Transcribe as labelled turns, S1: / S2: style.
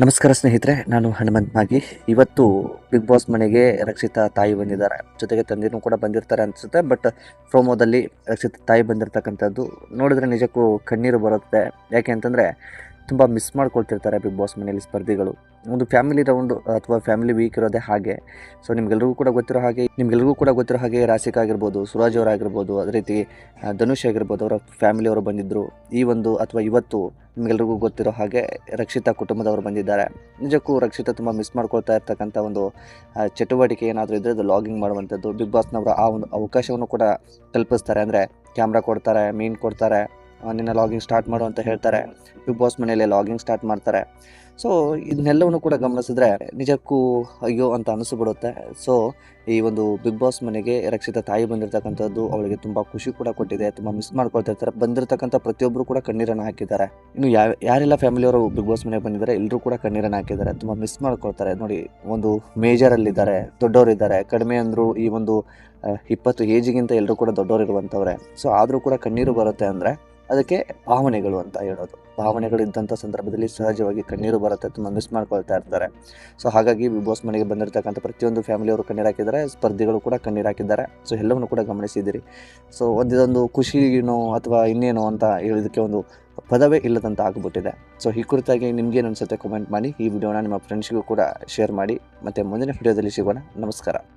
S1: ನಮಸ್ಕಾರ ಸ್ನೇಹಿತರೆ, ನಾನು ಹನುಮಂತ್ ಮಾಗಿ. ಇವತ್ತು ಬಿಗ್ ಬಾಸ್ ಮನೆಗೆ ರಕ್ಷಿತಾ ತಾಯಿ ಬಂದಿದ್ದಾರೆ, ಜೊತೆಗೆ ತಂದೆನೂ ಕೂಡ ಬಂದಿರ್ತಾರೆ ಅನಿಸುತ್ತೆ. ಬಟ್ ಪ್ರೋಮೋದಲ್ಲಿ ರಕ್ಷಿತಾ ತಾಯಿ ಬಂದಿರತಕ್ಕಂಥದ್ದು ನೋಡಿದ್ರೆ ನಿಜಕ್ಕೂ ಕಣ್ಣೀರು ಬರುತ್ತೆ. ಯಾಕೆ ಅಂತಂದರೆ ತುಂಬ ಮಿಸ್ ಮಾಡ್ಕೊಳ್ತಿರ್ತಾರೆ ಬಿಗ್ ಬಾಸ್ ಮನೆಯಲ್ಲಿ ಸ್ಪರ್ಧಿಗಳು. ಒಂದು ಫ್ಯಾಮಿಲಿ ರೌಂಡು ಅಥವಾ ಫ್ಯಾಮಿಲಿ ವೀಕ್ ಇರೋದೇ ಹಾಗೆ. ಸೊ ನಿಮ್ಗೆಲ್ರಿಗೂ ಕೂಡ ಗೊತ್ತಿರೋ ಹಾಗೆ ರಾಶಿಕಾ ಆಗಿರ್ಬೋದು, ಸುರಾಜ್ ಅವರಾಗಿರ್ಬೋದು, ಅದೇ ರೀತಿ ಧನುಷ್ ಆಗಿರ್ಬೋದು, ಅವರ ಫ್ಯಾಮಿಲಿಯವರು ಬಂದಿದ್ದರು. ಇವತ್ತು ನಿಮಗೆಲ್ರಿಗೂ ಗೊತ್ತಿರೋ ಹಾಗೆ ರಕ್ಷಿತಾ ಕುಟುಂಬದವರು ಬಂದಿದ್ದಾರೆ. ನಿಜಕ್ಕೂ ರಕ್ಷಿತಾ ತುಂಬ ಮಿಸ್ ಮಾಡ್ಕೊಳ್ತಾ ಇರ್ತಕ್ಕಂಥ ಒಂದು ಚಟುವಟಿಕೆ ಏನಾದರೂ ಇದ್ದರೆ ಅದು ಲಾಗಿಂಗ್ ಮಾಡುವಂಥದ್ದು. ಬಿಗ್ ಬಾಸ್ನವರು ಆ ಒಂದು ಅವಕಾಶವನ್ನು ಕೂಡ ಕಲ್ಪಿಸ್ತಾರೆ. ಅಂದರೆ ಕ್ಯಾಮ್ರಾ ಕೊಡ್ತಾರೆ, ಮೀನು ಕೊಡ್ತಾರೆ, ನಿನ್ನ ಲಾಗಿಂಗ್ ಸ್ಟಾರ್ಟ್ ಮಾಡು ಅಂತ ಹೇಳ್ತಾರೆ. ಬಿಗ್ ಬಾಸ್ ಮನೆಯಲ್ಲೇ ಲಾಗಿಂಗ್ ಸ್ಟಾರ್ಟ್ ಮಾಡ್ತಾರೆ. ಸೊ ಇದನ್ನೆಲ್ಲವನ್ನು ಕೂಡ ಗಮನಿಸಿದ್ರೆ ನಿಜಕ್ಕೂ ಅಯ್ಯೋ ಅಂತ ಅನಿಸ್ಬಿಡುತ್ತೆ. ಸೊ ಈ ಒಂದು ಬಿಗ್ ಬಾಸ್ ಮನೆಗೆ ರಕ್ಷಿತಾ ತಾಯಿ ಬಂದಿರತಕ್ಕಂಥದ್ದು ಅವಳಿಗೆ ತುಂಬ ಖುಷಿ ಕೂಡ ಕೊಟ್ಟಿದೆ. ತುಂಬ ಮಿಸ್ ಮಾಡ್ಕೊಳ್ತಿರ್ತಾರೆ. ಬಂದಿರತಕ್ಕಂಥ ಪ್ರತಿಯೊಬ್ಬರು ಕೂಡ ಕಣ್ಣೀರನ್ನು ಹಾಕಿದ್ದಾರೆ. ಇನ್ನು ಯಾರೆಲ್ಲ ಫ್ಯಾಮಿಲಿಯವರು ಬಿಗ್ ಬಾಸ್ ಮನೆಗೆ ಬಂದಿದ್ದಾರೆ ಎಲ್ಲರೂ ಕೂಡ ಕಣ್ಣೀರನ್ನು ಹಾಕಿದ್ದಾರೆ. ತುಂಬ ಮಿಸ್ ಮಾಡ್ಕೊಳ್ತಾರೆ. ನೋಡಿ, ಒಂದು ಮೇಜರಲ್ಲಿದ್ದಾರೆ, ದೊಡ್ಡವರಿದ್ದಾರೆ. ಕಡಿಮೆ ಅಂದರೂ ಈ ಒಂದು 20 ಏಜಿಗಿಂತ ಎಲ್ಲರೂ ಕೂಡ ದೊಡ್ಡವರು ಇರುವಂಥವ್ರೆ. ಸೊ ಆದರೂ ಕೂಡ ಕಣ್ಣೀರು ಬರುತ್ತೆ ಅಂದರೆ ಅದಕ್ಕೆ ಭಾವನೆಗಳು ಅಂತ ಹೇಳೋದು. ಭಾವನೆಗಳು ಇದ್ದಂಥ ಸಂದರ್ಭದಲ್ಲಿ ಸಹಜವಾಗಿ ಕಣ್ಣೀರು ಬರುತ್ತೆ. ತುಂಬ ಮಿಸ್ ಮಾಡ್ಕೊಳ್ತಾ ಇರ್ತಾರೆ. ಸೊ ಹಾಗಾಗಿ ಬಿಗ್ ಬಾಸ್ ಮನೆಗೆ ಬಂದಿರತಕ್ಕಂಥ ಪ್ರತಿಯೊಂದು ಫ್ಯಾಮಿಲಿಯವರು ಕಣ್ಣೀರು ಹಾಕಿದ್ದಾರೆ, ಸ್ಪರ್ಧಿಗಳು ಕೂಡ ಕಣ್ಣೀರು ಹಾಕಿದ್ದಾರೆ. ಸೊ ಎಲ್ಲವನ್ನು ಕೂಡ ಗಮನಿಸಿದ್ದೀರಿ. ಸೊ ಇದೊಂದು ಖುಷಿನೋ ಅಥವಾ ಇನ್ನೇನೋ ಅಂತ ಹೇಳೋದಕ್ಕೆ ಒಂದು ಪದವೇ ಇಲ್ಲದಂತ ಆಗಿಬಿಟ್ಟಿದೆ. ಸೊ ಈ ಕುರಿತಾಗಿ ನಿಮ್ಗೇನು ಅನಿಸುತ್ತೆ ಕಮೆಂಟ್ ಮಾಡಿ. ಈ ವಿಡಿಯೋನ ನಿಮ್ಮ ಫ್ರೆಂಡ್ಸ್ಗೂ ಕೂಡ ಶೇರ್ ಮಾಡಿ. ಮತ್ತು ಮುಂದಿನ ವಿಡಿಯೋದಲ್ಲಿ ಸಿಗೋಣ. ನಮಸ್ಕಾರ.